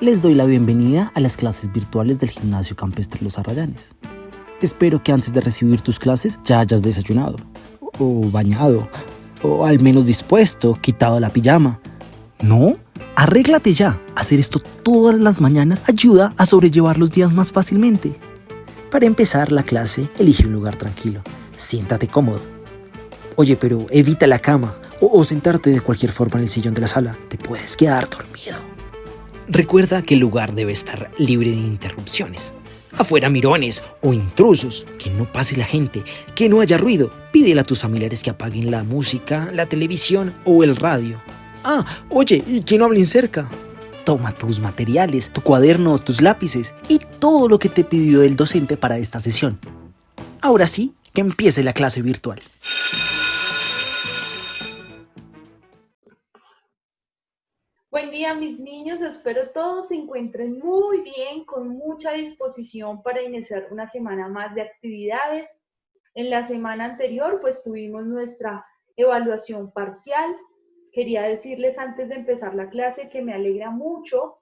Les doy la bienvenida a las clases virtuales del Gimnasio Campestre Los Arrayanes. Espero que antes de recibir tus clases ya hayas desayunado, o bañado, o al menos dispuesto, quitado la pijama. ¿No? Arréglate ya. Hacer esto todas las mañanas ayuda a sobrellevar los días más fácilmente. Para empezar la clase, elige un lugar tranquilo. Siéntate cómodo. Oye, pero evita la cama o sentarte de cualquier forma en el sillón de la sala. Te puedes quedar dormido. Recuerda que el lugar debe estar libre de interrupciones. Afuera mirones o intrusos, que no pase la gente, que no haya ruido. Pídele a tus familiares que apaguen la música, la televisión o el radio. Oye, ¿y que no hablen cerca? Toma tus materiales, tu cuaderno, tus lápices y todo lo que te pidió el docente para esta sesión. Ahora sí, que empiece la clase virtual. Buen día, mis niños. Espero todos se encuentren muy bien, con mucha disposición para iniciar una semana más de actividades. En la semana anterior, pues tuvimos nuestra evaluación parcial. Quería decirles antes de empezar la clase que me alegra mucho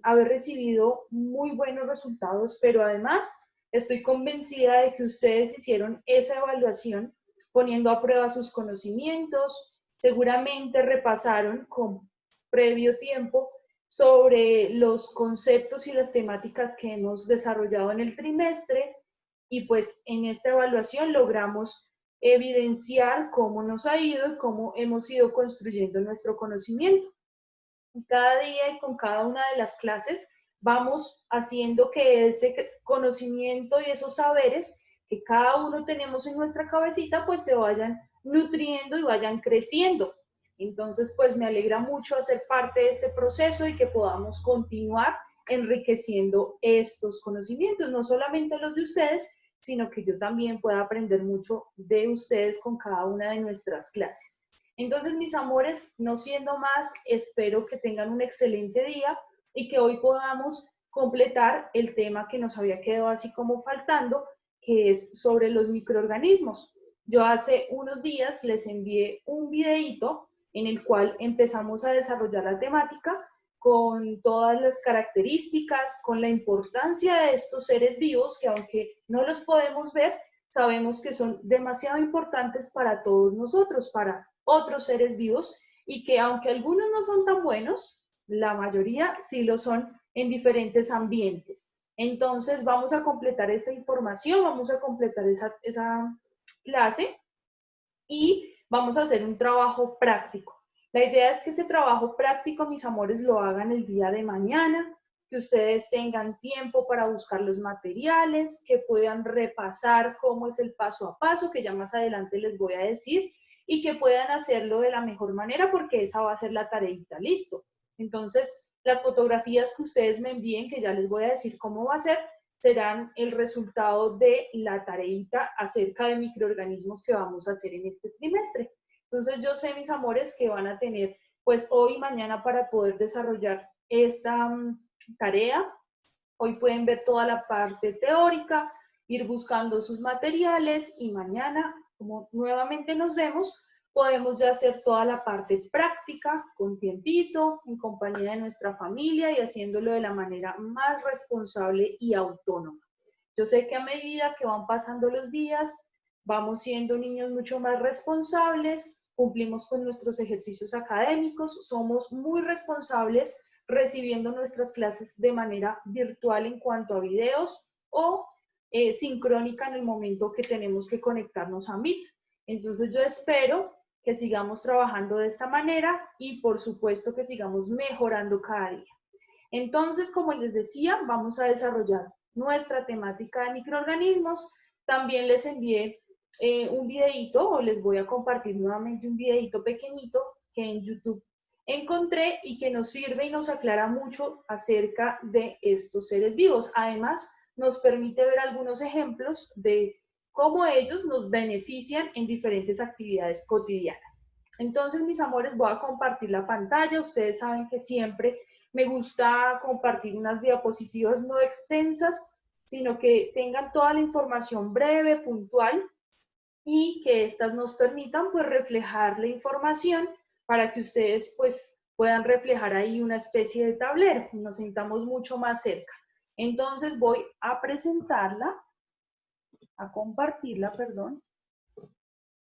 haber recibido muy buenos resultados, pero además estoy convencida de que ustedes hicieron esa evaluación poniendo a prueba sus conocimientos, seguramente repasaron con previo tiempo sobre los conceptos y las temáticas que hemos desarrollado en el trimestre y pues en esta evaluación logramos evidenciar cómo nos ha ido y cómo hemos ido construyendo nuestro conocimiento. Cada día y con cada una de las clases vamos haciendo que ese conocimiento y esos saberes que cada uno tenemos en nuestra cabecita pues se vayan nutriendo y vayan creciendo. Entonces, pues me alegra mucho hacer parte de este proceso y que podamos continuar enriqueciendo estos conocimientos, no solamente los de ustedes, sino que yo también pueda aprender mucho de ustedes con cada una de nuestras clases. Entonces, mis amores, no siendo más, espero que tengan un excelente día y que hoy podamos completar el tema que nos había quedado así como faltando, que es sobre los microorganismos. Yo hace unos días les envié un videíto en el cual empezamos a desarrollar la temática con todas las características, con la importancia de estos seres vivos que aunque no los podemos ver, sabemos que son demasiado importantes para todos nosotros, para otros seres vivos, y que aunque algunos no son tan buenos, la mayoría sí lo son en diferentes ambientes. Entonces vamos a completar esta información, vamos a completar esa clase y vamos a hacer un trabajo práctico. La idea es que ese trabajo práctico, mis amores, lo hagan el día de mañana, que ustedes tengan tiempo para buscar los materiales, que puedan repasar cómo es el paso a paso, que ya más adelante les voy a decir, y que puedan hacerlo de la mejor manera porque esa va a ser la tareita, listo. Entonces, las fotografías que ustedes me envíen, que ya les voy a decir cómo va a ser, serán el resultado de la tareita acerca de microorganismos que vamos a hacer en este trimestre. Entonces yo sé, mis amores, que van a tener pues hoy y mañana para poder desarrollar esta tarea. Hoy pueden ver toda la parte teórica, ir buscando sus materiales y mañana, como nuevamente nos vemos, podemos ya hacer toda la parte práctica con tiempito, en compañía de nuestra familia y haciéndolo de la manera más responsable y autónoma. Yo sé que a medida que van pasando los días, vamos siendo niños mucho más responsables, cumplimos con nuestros ejercicios académicos, somos muy responsables recibiendo nuestras clases de manera virtual en cuanto a videos o sincrónica en el momento que tenemos que conectarnos a Meet. Entonces yo espero que sigamos trabajando de esta manera y por supuesto que sigamos mejorando cada día. Entonces, como les decía, vamos a desarrollar nuestra temática de microorganismos. También les envié un videito o les voy a compartir nuevamente un videito pequeñito que en YouTube encontré y que nos sirve y nos aclara mucho acerca de estos seres vivos. Además, nos permite ver algunos ejemplos de cómo ellos nos benefician en diferentes actividades cotidianas. Entonces, mis amores, voy a compartir la pantalla. Ustedes saben que siempre me gusta compartir unas diapositivas no extensas, sino que tengan toda la información breve, puntual, y que estas nos permitan pues reflejar la información para que ustedes pues puedan reflejar ahí una especie de tablero, nos sintamos mucho más cerca. Entonces voy a presentarla, a compartirla, perdón.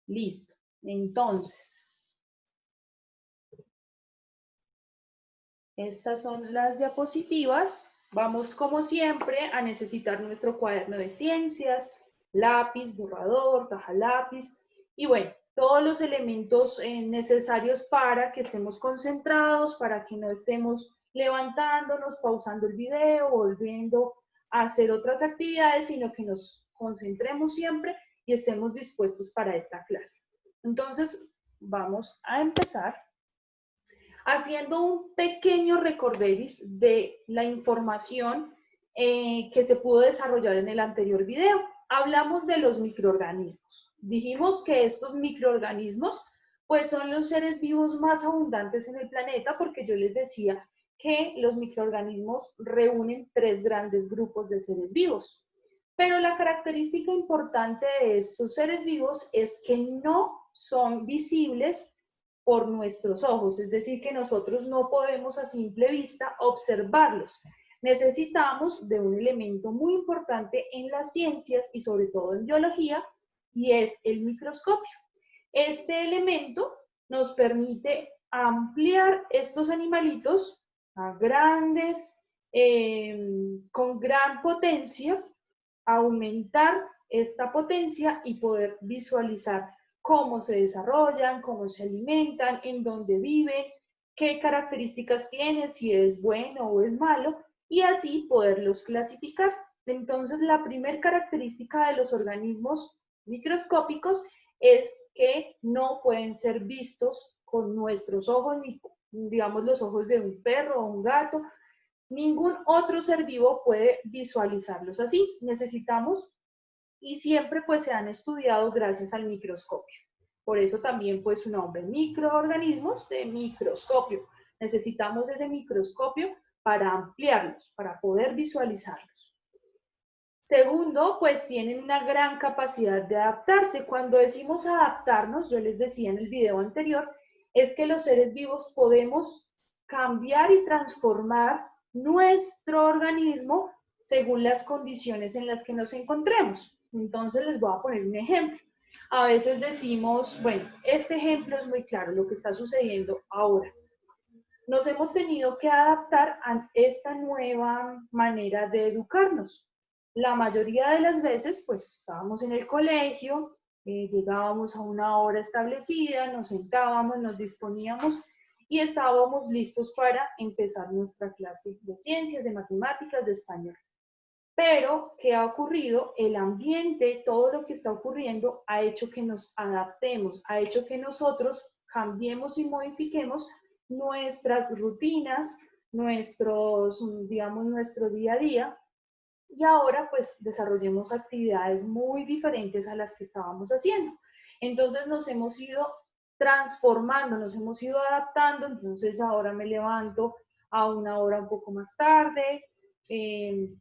Listo. Entonces, estas son las diapositivas. Vamos, como siempre, a necesitar nuestro cuaderno de ciencias, lápiz, borrador, caja lápiz y bueno, todos los elementos necesarios para que estemos concentrados, para que no estemos levantándonos, pausando el video, volviendo a hacer otras actividades, sino que nos concentremos siempre y estemos dispuestos para esta clase. Entonces, vamos a empezar haciendo un pequeño recorderis de la información que se pudo desarrollar en el anterior video. Hablamos de los microorganismos. Dijimos que estos microorganismos pues son los seres vivos más abundantes en el planeta porque yo les decía que los microorganismos reúnen 3 grandes grupos de seres vivos. Pero la característica importante de estos seres vivos es que no son visibles por nuestros ojos, es decir, que nosotros no podemos a simple vista observarlos. Necesitamos de un elemento muy importante en las ciencias y sobre todo en biología, y es el microscopio. Este elemento nos permite ampliar estos animalitos a grandes, con gran potencia, aumentar esta potencia y poder visualizar cómo se desarrollan, cómo se alimentan, en dónde viven, qué características tienen, si es bueno o es malo, y así poderlos clasificar. Entonces, la primera característica de los organismos microscópicos es que no pueden ser vistos con nuestros ojos, ni digamos los ojos de un perro o un gato. Ningún otro ser vivo puede visualizarlos así. Necesitamos y siempre pues se han estudiado gracias al microscopio. Por eso también pues su nombre, microorganismos de microscopio. Necesitamos ese microscopio para ampliarlos, para poder visualizarlos. Segundo, pues tienen una gran capacidad de adaptarse. Cuando decimos adaptarnos, yo les decía en el video anterior, es que los seres vivos podemos cambiar y transformar nuestro organismo según las condiciones en las que nos encontremos. Entonces les voy a poner un ejemplo. A veces decimos, bueno, este ejemplo es muy claro, lo que está sucediendo ahora. Nos hemos tenido que adaptar a esta nueva manera de educarnos. La mayoría de las veces, pues estábamos en el colegio, llegábamos a una hora establecida, nos sentábamos, nos disponíamos y estábamos listos para empezar nuestra clase de ciencias, de matemáticas, de español. Pero, ¿qué ha ocurrido? El ambiente, todo lo que está ocurriendo, ha hecho que nos adaptemos, ha hecho que nosotros cambiemos y modifiquemos nuestras rutinas, digamos, nuestro día a día, y ahora pues desarrollemos actividades muy diferentes a las que estábamos haciendo. Entonces nos hemos ido transformando, nos hemos ido adaptando, entonces ahora me levanto a una hora un poco más tarde,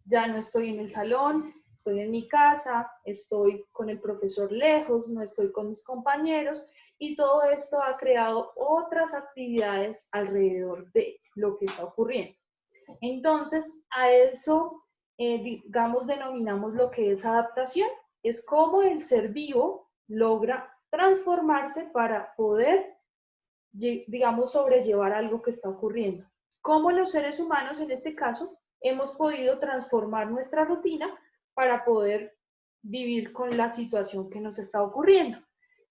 ya no estoy en el salón, estoy en mi casa, estoy con el profesor lejos, no estoy con mis compañeros, y todo esto ha creado otras actividades alrededor de lo que está ocurriendo. Entonces, a eso, digamos, denominamos lo que es adaptación. Es cómo el ser vivo logra transformarse para poder, digamos, sobrellevar algo que está ocurriendo. Cómo los seres humanos, en este caso, hemos podido transformar nuestra rutina para poder vivir con la situación que nos está ocurriendo.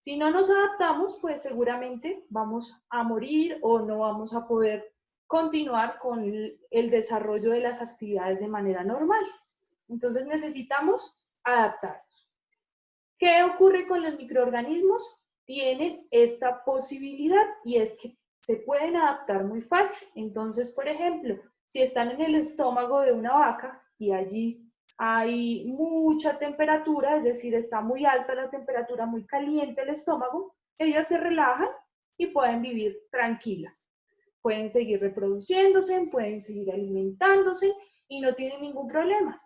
Si no nos adaptamos, pues seguramente vamos a morir o no vamos a poder continuar con el desarrollo de las actividades de manera normal. Entonces necesitamos adaptarnos. ¿Qué ocurre con los microorganismos? Tienen esta posibilidad y es que se pueden adaptar muy fácil. Entonces, por ejemplo, si están en el estómago de una vaca y allí hay mucha temperatura, es decir, está muy alta la temperatura, muy caliente el estómago, ellas se relajan y pueden vivir tranquilas. Pueden seguir reproduciéndose, pueden seguir alimentándose y no tienen ningún problema.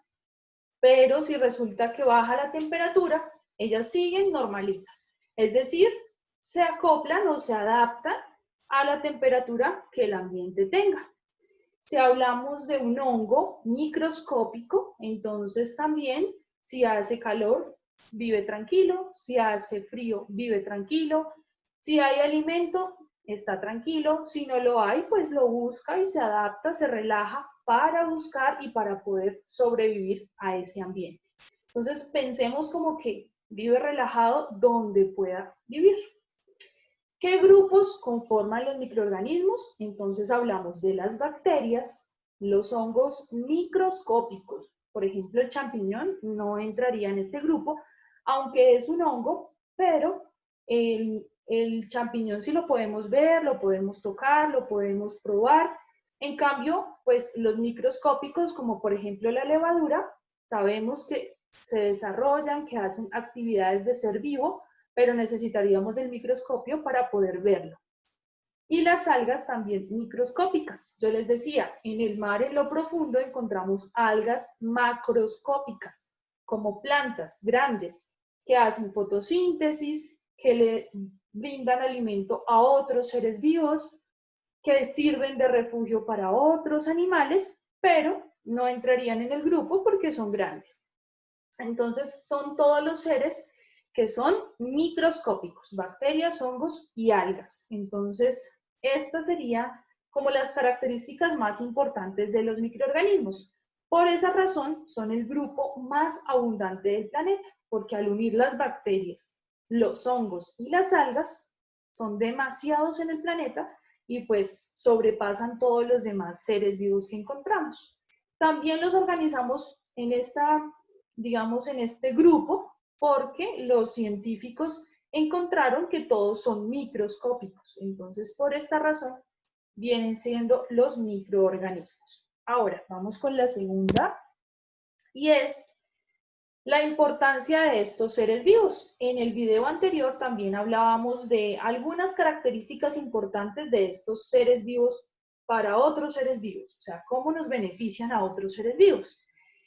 Pero si resulta que baja la temperatura, ellas siguen normalitas. Es decir, se acoplan o se adaptan a la temperatura que el ambiente tenga. Si hablamos de un hongo microscópico, entonces también si hace calor, vive tranquilo, si hace frío, vive tranquilo, si hay alimento, está tranquilo, si no lo hay, pues lo busca y se adapta, se relaja para buscar y para poder sobrevivir a ese ambiente. Entonces pensemos como que vive relajado donde pueda vivir. ¿Qué grupos conforman los microorganismos? Entonces hablamos de las bacterias, los hongos microscópicos. Por ejemplo, el champiñón no entraría en este grupo, aunque es un hongo, pero el champiñón sí lo podemos ver, lo podemos tocar, lo podemos probar. En cambio, pues los microscópicos, como por ejemplo la levadura, sabemos que se desarrollan, que hacen actividades de ser vivo, pero necesitaríamos del microscopio para poder verlo. Y las algas también microscópicas. Yo les decía, en el mar en lo profundo encontramos algas macroscópicas, como plantas grandes que hacen fotosíntesis, que le brindan alimento a otros seres vivos, que sirven de refugio para otros animales, pero no entrarían en el grupo porque son grandes. Entonces, son todos los seres que son microscópicos, bacterias, hongos y algas. Entonces, estas serían como las características más importantes de los microorganismos. Por esa razón, son el grupo más abundante del planeta, porque al unir las bacterias, los hongos y las algas, son demasiados en el planeta y pues sobrepasan todos los demás seres vivos que encontramos. También los organizamos en digamos, en este grupo, porque los científicos encontraron que todos son microscópicos. Entonces, por esta razón, vienen siendo los microorganismos. Ahora, vamos con la segunda, y es la importancia de estos seres vivos. En el video anterior también hablábamos de algunas características importantes de estos seres vivos para otros seres vivos, o sea, cómo nos benefician a otros seres vivos.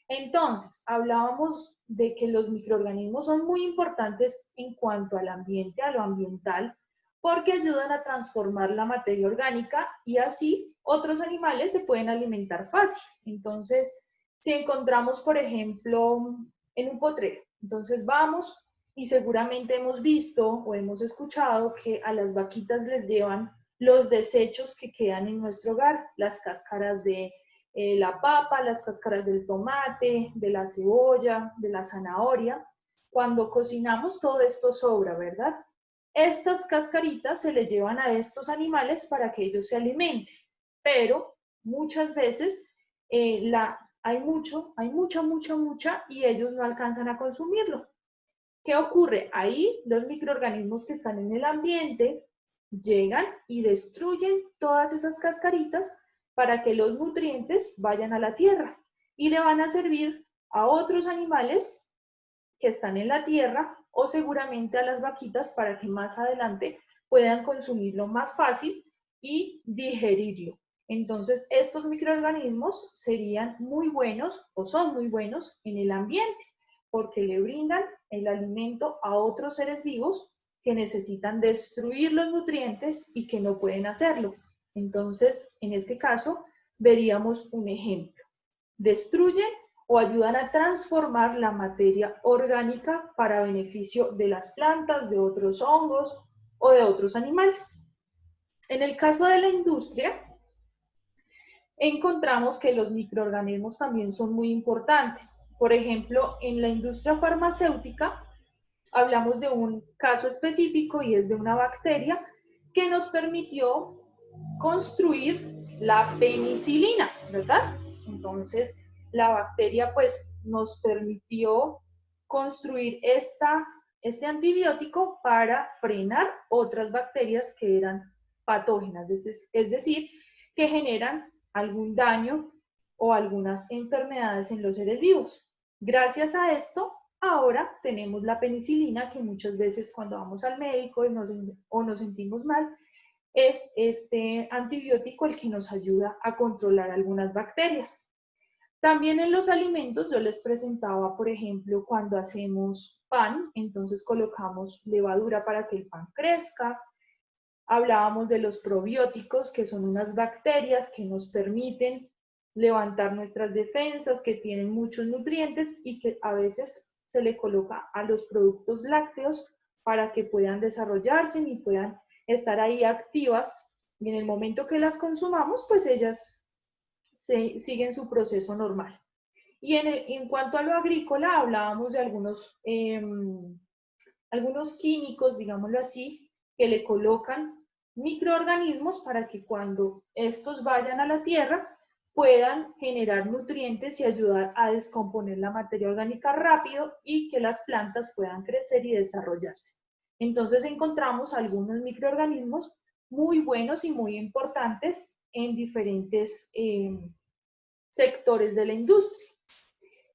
Entonces, hablábamos de que los microorganismos son muy importantes en cuanto al ambiente, a lo ambiental, porque ayudan a transformar la materia orgánica y así otros animales se pueden alimentar fácil. Entonces, si encontramos, por ejemplo, en un potrero, entonces vamos y seguramente hemos visto o hemos escuchado que a las vaquitas les llevan los desechos que quedan en nuestro hogar, las cáscaras de la papa, las cáscaras del tomate, de la cebolla, de la zanahoria. Cuando cocinamos todo esto sobra, ¿verdad? Estas cascaritas se le llevan a estos animales para que ellos se alimenten, pero muchas veces hay mucha, y ellos no alcanzan a consumirlo. ¿Qué ocurre? Ahí los microorganismos que están en el ambiente llegan y destruyen todas esas cascaritas para que los nutrientes vayan a la tierra y le van a servir a otros animales que están en la tierra o seguramente a las vaquitas para que más adelante puedan consumirlo más fácil y digerirlo. Entonces, estos microorganismos serían muy buenos o son muy buenos en el ambiente porque le brindan el alimento a otros seres vivos que necesitan destruir los nutrientes y que no pueden hacerlo. Entonces, en este caso, veríamos un ejemplo. Destruyen o ayudan a transformar la materia orgánica para beneficio de las plantas, de otros hongos o de otros animales. En el caso de la industria, encontramos que los microorganismos también son muy importantes. Por ejemplo, en la industria farmacéutica, hablamos de un caso específico y es de una bacteria que nos permitió construir la penicilina, ¿verdad? Entonces, la bacteria pues nos permitió construir este antibiótico para frenar otras bacterias que eran patógenas, es decir, que generan algún daño o algunas enfermedades en los seres vivos. Gracias a esto, ahora tenemos la penicilina que muchas veces cuando vamos al médico o nos sentimos mal, es este antibiótico el que nos ayuda a controlar algunas bacterias. También en los alimentos yo les presentaba, por ejemplo, cuando hacemos pan, entonces colocamos levadura para que el pan crezca. Hablábamos de los probióticos, que son unas bacterias que nos permiten levantar nuestras defensas, que tienen muchos nutrientes y que a veces se le coloca a los productos lácteos para que puedan desarrollarse y puedan estar ahí activas, y en el momento que las consumamos, pues ellas siguen su proceso normal. Y en cuanto a lo agrícola, hablábamos de algunos químicos, digámoslo así, que le colocan microorganismos para que cuando estos vayan a la tierra puedan generar nutrientes y ayudar a descomponer la materia orgánica rápido y que las plantas puedan crecer y desarrollarse. Entonces encontramos algunos microorganismos muy buenos y muy importantes en diferentes sectores de la industria.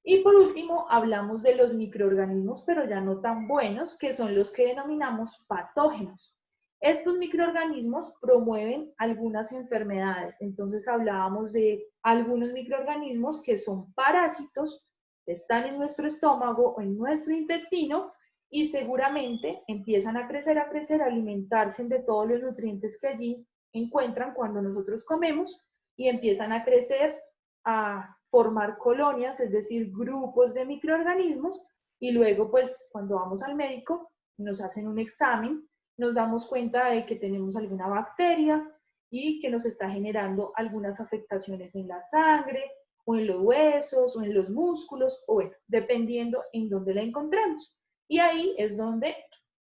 Y por último, hablamos de los microorganismos, pero ya no tan buenos, que son los que denominamos patógenos. Estos microorganismos promueven algunas enfermedades. Entonces hablábamos de algunos microorganismos que son parásitos, que están en nuestro estómago o en nuestro intestino y seguramente empiezan a crecer, a alimentarse de todos los nutrientes que allí encuentran cuando nosotros comemos y empiezan a crecer, a formar colonias, es decir, grupos de microorganismos, y luego pues cuando vamos al médico nos hacen un examen, nos damos cuenta de que tenemos alguna bacteria y que nos está generando algunas afectaciones en la sangre o en los huesos o en los músculos, o bueno, dependiendo en dónde la encontremos. Y ahí es donde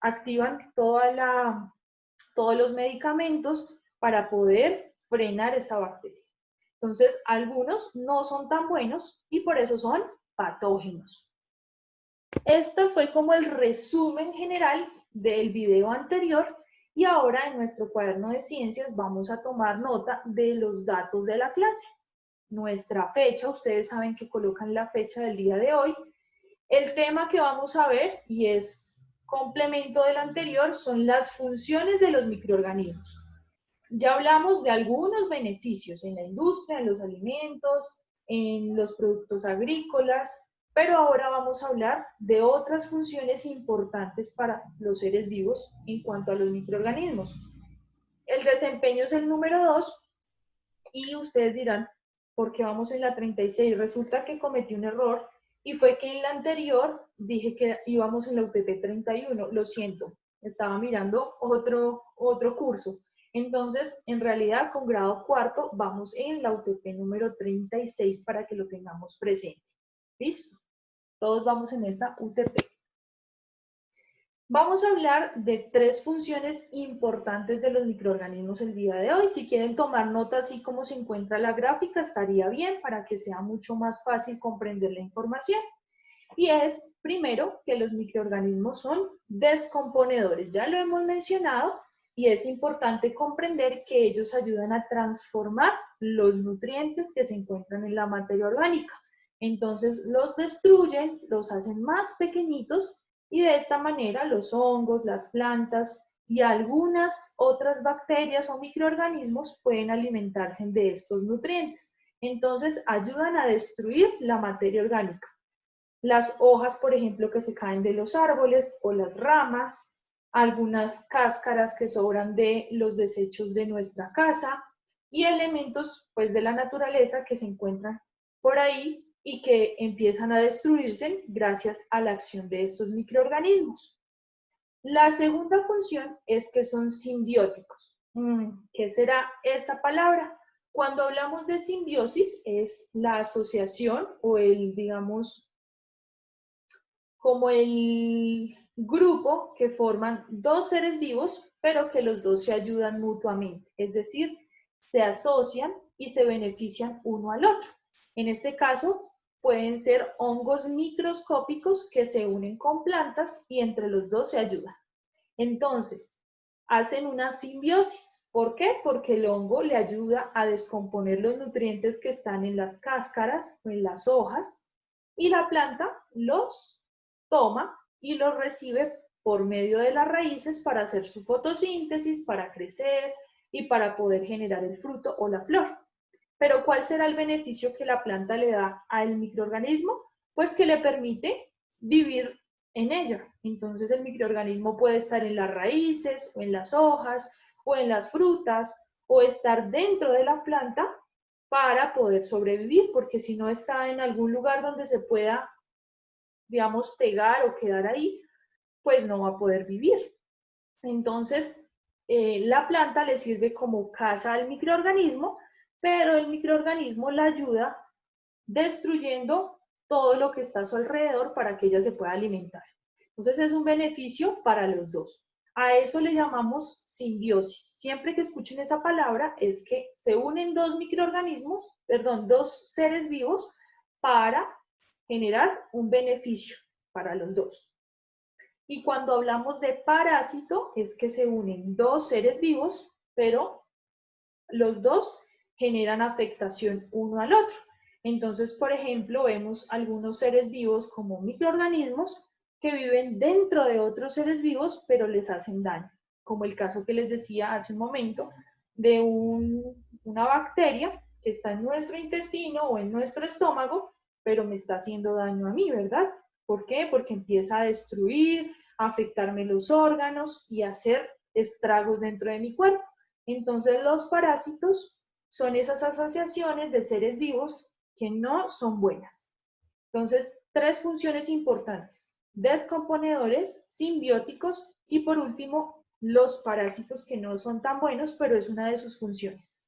activan todos los medicamentos para poder frenar esta bacteria. Entonces, algunos no son tan buenos y por eso son patógenos. Este fue como el resumen general del video anterior y ahora en nuestro cuaderno de ciencias vamos a tomar nota de los datos de la clase. Nuestra fecha, ustedes saben que colocan la fecha del día de hoy. El tema que vamos a ver, y es complemento del anterior, son las funciones de los microorganismos. Ya hablamos de algunos beneficios en la industria, en los alimentos, en los productos agrícolas, pero ahora vamos a hablar de otras funciones importantes para los seres vivos en cuanto a los microorganismos. El desempeño es el número 2 y ustedes dirán, ¿por qué vamos en la 36? Resulta que cometí un error y fue que en la anterior dije que íbamos en la UTP 31, lo siento, estaba mirando otro curso. Entonces, en realidad, con grado cuarto, vamos en la UTP número 36 para que lo tengamos presente. ¿Listo? Todos vamos en esta UTP. Vamos a hablar de 3 funciones importantes de los microorganismos el día de hoy. Si quieren tomar nota así como se encuentra la gráfica, estaría bien para que sea mucho más fácil comprender la información. Y es, primero, que los microorganismos son descomponedores. Ya lo hemos mencionado y es importante comprender que ellos ayudan a transformar los nutrientes que se encuentran en la materia orgánica. Entonces los destruyen, los hacen más pequeñitos y de esta manera los hongos, las plantas y algunas otras bacterias o microorganismos pueden alimentarse de estos nutrientes. Entonces ayudan a destruir la materia orgánica. Las hojas, por ejemplo, que se caen de los árboles o las ramas, algunas cáscaras que sobran de los desechos de nuestra casa y elementos pues de la naturaleza que se encuentran por ahí y que empiezan a destruirse gracias a la acción de estos microorganismos. La segunda función es que son simbióticos. ¿Qué será esta palabra? Cuando hablamos de simbiosis es la asociación o digamos, como el grupo que forman 2 seres vivos, pero que los 2 se ayudan mutuamente, es decir, se asocian y se benefician uno al otro. En este caso, pueden ser hongos microscópicos que se unen con plantas y entre los 2 se ayudan. Entonces, hacen una simbiosis. ¿Por qué? Porque el hongo le ayuda a descomponer los nutrientes que están en las cáscaras o en las hojas y la planta los toma y los recibe por medio de las raíces para hacer su fotosíntesis, para crecer y para poder generar el fruto o la flor. Pero ¿cuál será el beneficio que la planta le da al microorganismo? Pues que le permite vivir en ella. Entonces el microorganismo puede estar en las raíces o en las hojas o en las frutas, o estar dentro de la planta para poder sobrevivir, porque si no está en algún lugar donde se pueda, digamos, pegar o quedar ahí, pues no va a poder vivir. Entonces, la planta le sirve como casa al microorganismo, pero el microorganismo la ayuda destruyendo todo lo que está a su alrededor para que ella se pueda alimentar. Entonces es un beneficio para los dos. A eso le llamamos simbiosis. Siempre que escuchen esa palabra es que se unen dos microorganismos, perdón, dos seres vivos para generar un beneficio para los dos. Y cuando hablamos de parásito es que se unen dos seres vivos, pero los dos generan afectación uno al otro. Entonces, por ejemplo, vemos algunos seres vivos como microorganismos que viven dentro de otros seres vivos, pero les hacen daño, como el caso que les decía hace un momento de una bacteria que está en nuestro intestino o en nuestro estómago, pero me está haciendo daño a mí, ¿verdad? ¿Por qué? Porque empieza a destruir, a afectarme los órganos y a hacer estragos dentro de mi cuerpo. Entonces, los parásitos son esas asociaciones de seres vivos que no son buenas. Entonces, tres funciones importantes: descomponedores, simbióticos y por último, los parásitos que no son tan buenos, pero es una de sus funciones.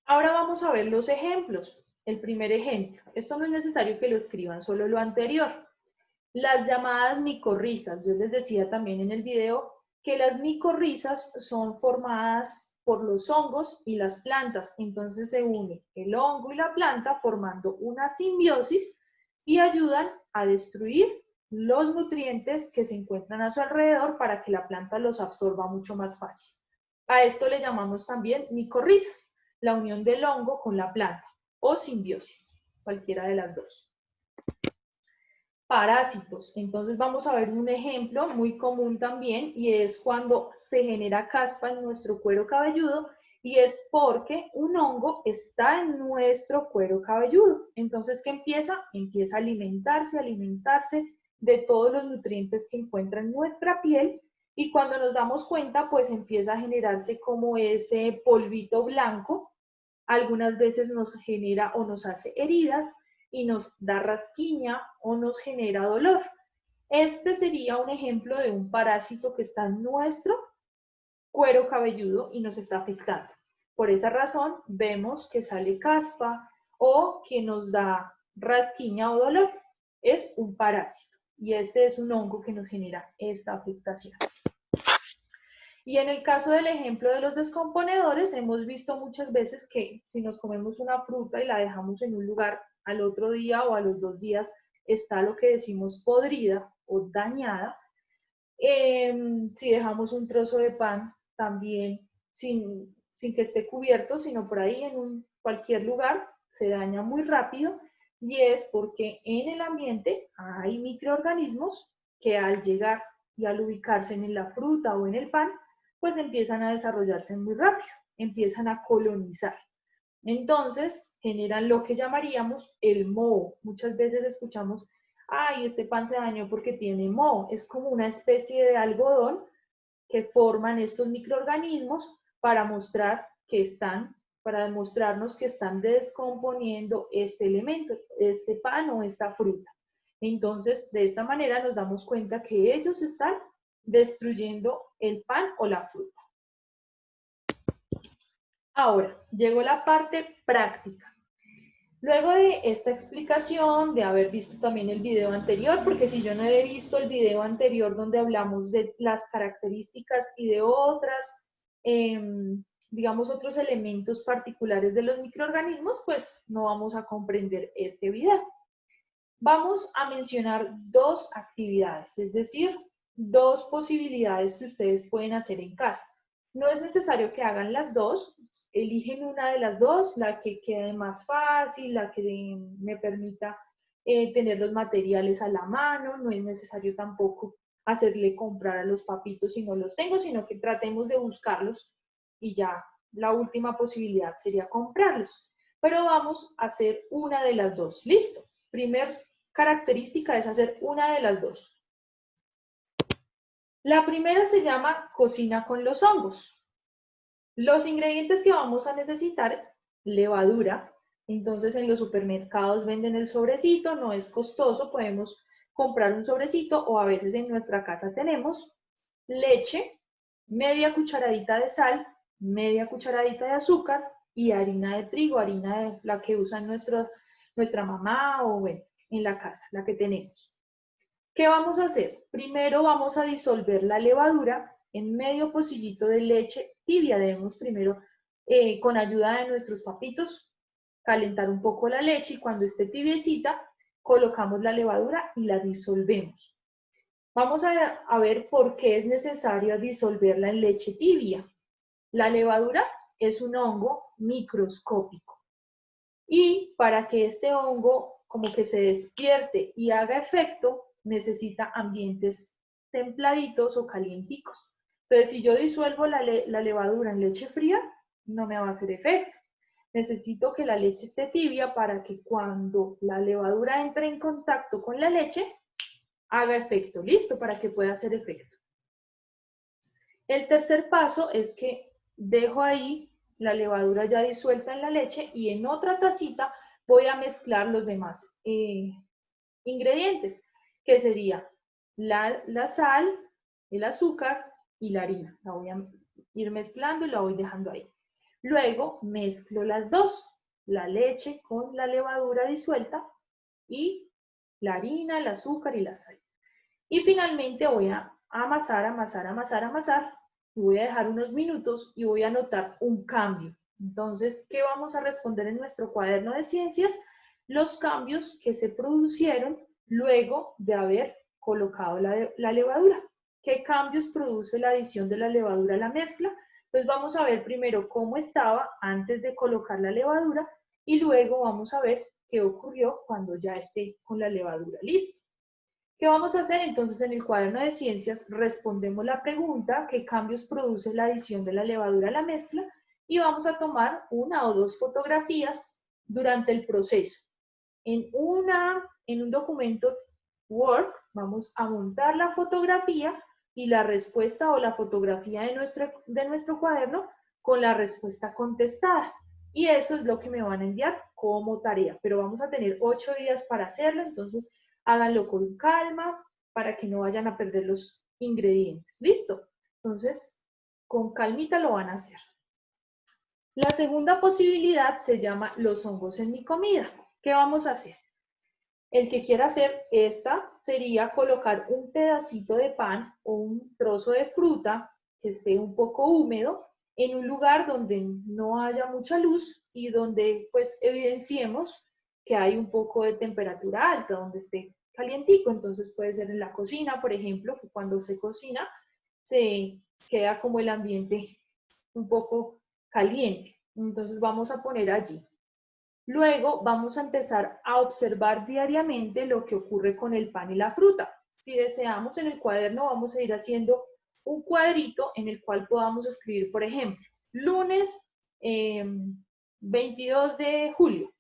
Ahora vamos a ver los ejemplos. El primer ejemplo, esto no es necesario que lo escriban, solo lo anterior. Las llamadas micorrizas, yo les decía también en el video que las micorrizas son formadas por los hongos y las plantas, entonces se une el hongo y la planta formando una simbiosis y ayudan a destruir los nutrientes que se encuentran a su alrededor para que la planta los absorba mucho más fácil. A esto le llamamos también micorrizas, la unión del hongo con la planta, o simbiosis, cualquiera de las dos. Parásitos. Entonces vamos a ver un ejemplo muy común también y es cuando se genera caspa en nuestro cuero cabelludo y es porque un hongo está en nuestro cuero cabelludo. Entonces, ¿qué empieza? Empieza a alimentarse de todos los nutrientes que encuentra en nuestra piel y cuando nos damos cuenta, pues empieza a generarse como ese polvito blanco. Algunas veces nos genera o nos hace heridas y nos da rasquiña o nos genera dolor. Este sería un ejemplo de un parásito que está en nuestro cuero cabelludo y nos está afectando. Por esa razón vemos que sale caspa o que nos da rasquiña o dolor. Es un parásito y este es un hongo que nos genera esta afectación. Y en el caso del ejemplo de los descomponedores, hemos visto muchas veces que si nos comemos una fruta y la dejamos en un lugar, al otro día o a los 2 días está lo que decimos podrida o dañada. Si dejamos un trozo de pan también sin que esté cubierto, sino por ahí en cualquier lugar, se daña muy rápido y es porque en el ambiente hay microorganismos que al llegar y al ubicarse en la fruta o en el pan, pues empiezan a desarrollarse muy rápido, empiezan a colonizar. Entonces, generan lo que llamaríamos el moho. Muchas veces escuchamos, ay, este pan se dañó porque tiene moho. Es como una especie de algodón que forman estos microorganismos para para demostrarnos que están descomponiendo este elemento, este pan o esta fruta. Entonces, de esta manera nos damos cuenta que ellos están destruyendo el pan o la fruta. Ahora, llegó la parte práctica. Luego de esta explicación, de haber visto también el video anterior, porque si yo no he visto el video anterior donde hablamos de las características y de otras, digamos, otros elementos particulares de los microorganismos, pues no vamos a comprender este video. Vamos a mencionar dos actividades, es decir, dos posibilidades que ustedes pueden hacer en casa. No es necesario que hagan las dos, eligen una de las dos, la que quede más fácil, la que me permita tener los materiales a la mano, no es necesario tampoco hacerle comprar a los papitos si no los tengo, sino que tratemos de buscarlos y ya la última posibilidad sería comprarlos. Pero vamos a hacer una de las dos, ¿listo? Primer característica es hacer una de las dos. La primera se llama cocina con los hongos. Los ingredientes que vamos a necesitar, levadura. Entonces en los supermercados venden el sobrecito, no es costoso, podemos comprar un sobrecito o a veces en nuestra casa tenemos leche, media cucharadita de sal, media cucharadita de azúcar y harina de trigo, harina de la que usa nuestra mamá o bueno, en la casa, la que tenemos. ¿Qué vamos a hacer? Primero vamos a disolver la levadura en medio pocillito de leche tibia. Debemos primero, con ayuda de nuestros papitos, calentar un poco la leche y cuando esté tibiecita, colocamos la levadura y la disolvemos. Vamos a ver por qué es necesario disolverla en leche tibia. La levadura es un hongo microscópico y para que este hongo como que se despierte y haga efecto, necesita ambientes templaditos o calienticos. Entonces, si yo disuelvo la levadura en leche fría, no me va a hacer efecto. Necesito que la leche esté tibia para que cuando la levadura entre en contacto con la leche, haga efecto. ¿Listo? Para que pueda hacer efecto. El tercer paso es que dejo ahí la levadura ya disuelta en la leche y en otra tacita voy a mezclar los demás ingredientes, que sería la sal, el azúcar y la harina. La voy a ir mezclando y la voy dejando ahí. Luego mezclo las dos, la leche con la levadura disuelta y la harina, el azúcar y la sal. Y finalmente voy a amasar, amasar, amasar, amasar. Y voy a dejar unos minutos y voy a notar un cambio. Entonces, ¿qué vamos a responder en nuestro cuaderno de ciencias? Los cambios que se produjeron luego de haber colocado la levadura. ¿Qué cambios produce la adición de la levadura a la mezcla? Pues vamos a ver primero cómo estaba antes de colocar la levadura y luego vamos a ver qué ocurrió cuando ya esté con la levadura lista. ¿Qué vamos a hacer? Entonces, en el cuaderno de ciencias respondemos la pregunta, ¿qué cambios produce la adición de la levadura a la mezcla? Y vamos a tomar una o dos fotografías durante el proceso. En un documento Word vamos a montar la fotografía y la respuesta o la fotografía de nuestro cuaderno con la respuesta contestada. Y eso es lo que me van a enviar como tarea. Pero vamos a tener 8 días para hacerlo, entonces háganlo con calma para que no vayan a perder los ingredientes. ¿Listo? Entonces, con calmita lo van a hacer. La segunda posibilidad se llama los hongos en mi comida. ¿Qué vamos a hacer? El que quiera hacer esta sería colocar un pedacito de pan o un trozo de fruta que esté un poco húmedo en un lugar donde no haya mucha luz y donde pues evidenciemos que hay un poco de temperatura alta, donde esté calientico. Entonces puede ser en la cocina, por ejemplo, que cuando se cocina se queda como el ambiente un poco caliente. Entonces vamos a poner allí. Luego vamos a empezar a observar diariamente lo que ocurre con el pan y la fruta. Si deseamos en el cuaderno vamos a ir haciendo un cuadrito en el cual podamos escribir, por ejemplo, lunes 22 de julio.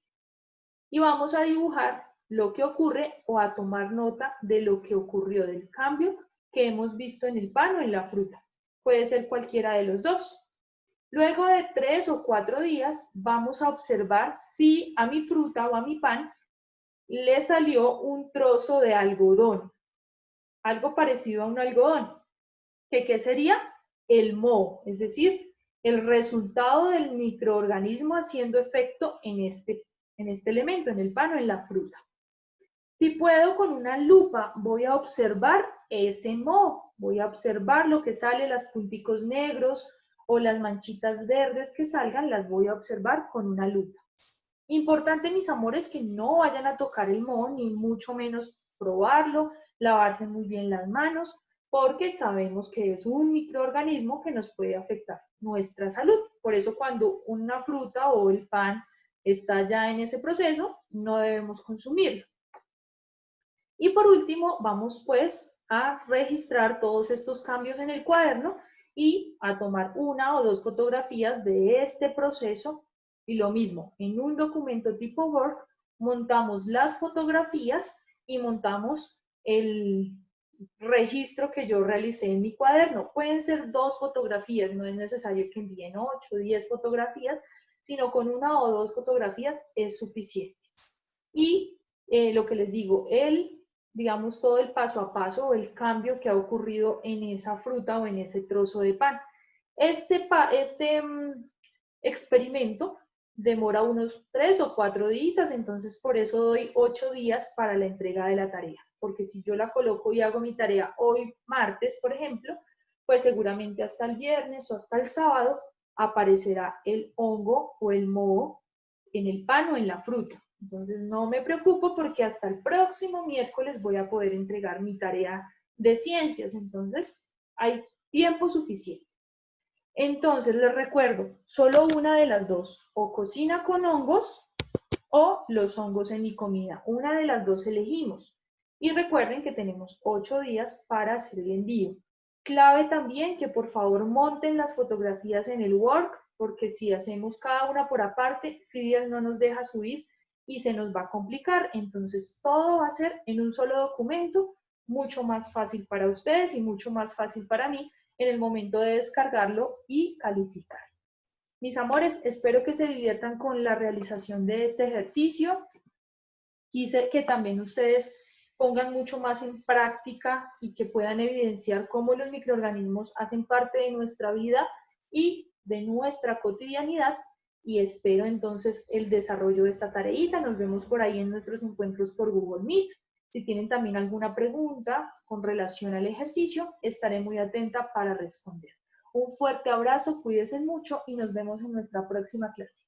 Y vamos a dibujar lo que ocurre o a tomar nota de lo que ocurrió, del cambio que hemos visto en el pan o en la fruta. Puede ser cualquiera de los dos. Luego de 3 o 4 días vamos a observar si a mi fruta o a mi pan le salió un trozo de algodón, algo parecido a un algodón. ¿Qué sería? El moho, es decir, el resultado del microorganismo haciendo efecto en este elemento, en el pan o en la fruta. Si puedo, con una lupa voy a observar ese moho, voy a observar lo que sale, los punticos negros o las manchitas verdes que salgan, las voy a observar con una lupa. Importante, mis amores, que no vayan a tocar el moho, ni mucho menos probarlo, lavarse muy bien las manos, porque sabemos que es un microorganismo que nos puede afectar nuestra salud. Por eso cuando una fruta o el pan está ya en ese proceso, no debemos consumirlo. Y por último, vamos pues a registrar todos estos cambios en el cuaderno y a tomar una o dos fotografías de este proceso. Y lo mismo, en un documento tipo Word, montamos las fotografías y montamos registro que yo realicé en mi cuaderno. Pueden ser 2 fotografías, no es necesario que envíen 8, 10 fotografías, sino con 1 o 2 fotografías es suficiente. Y lo que les digo, digamos, todo el paso a paso o el cambio que ha ocurrido en esa fruta o en ese trozo de pan. Este experimento demora unos 3 o 4 días, entonces por eso doy 8 días para la entrega de la tarea, porque si yo la coloco y hago mi tarea hoy martes, por ejemplo, pues seguramente hasta el viernes o hasta el sábado aparecerá el hongo o el moho en el pan o en la fruta. Entonces no me preocupo porque hasta el próximo miércoles voy a poder entregar mi tarea de ciencias, entonces hay tiempo suficiente. Entonces les recuerdo, solo una de las dos, o cocina con hongos o los hongos en mi comida. Una de las dos elegimos. Y recuerden que tenemos 8 días para hacer el envío. Clave también que por favor monten las fotografías en el Word, porque si hacemos cada una por aparte, Fidial no nos deja subir y se nos va a complicar. Entonces todo va a ser en un solo documento, mucho más fácil para ustedes y mucho más fácil para mí en el momento de descargarlo y calificar. Mis amores, espero que se diviertan con la realización de este ejercicio. Quise que también ustedes pongan mucho más en práctica y que puedan evidenciar cómo los microorganismos hacen parte de nuestra vida y de nuestra cotidianidad. Y espero entonces el desarrollo de esta tareita. Nos vemos por ahí en nuestros encuentros por Google Meet. Si tienen también alguna pregunta con relación al ejercicio, estaré muy atenta para responder. Un fuerte abrazo, cuídense mucho y nos vemos en nuestra próxima clase.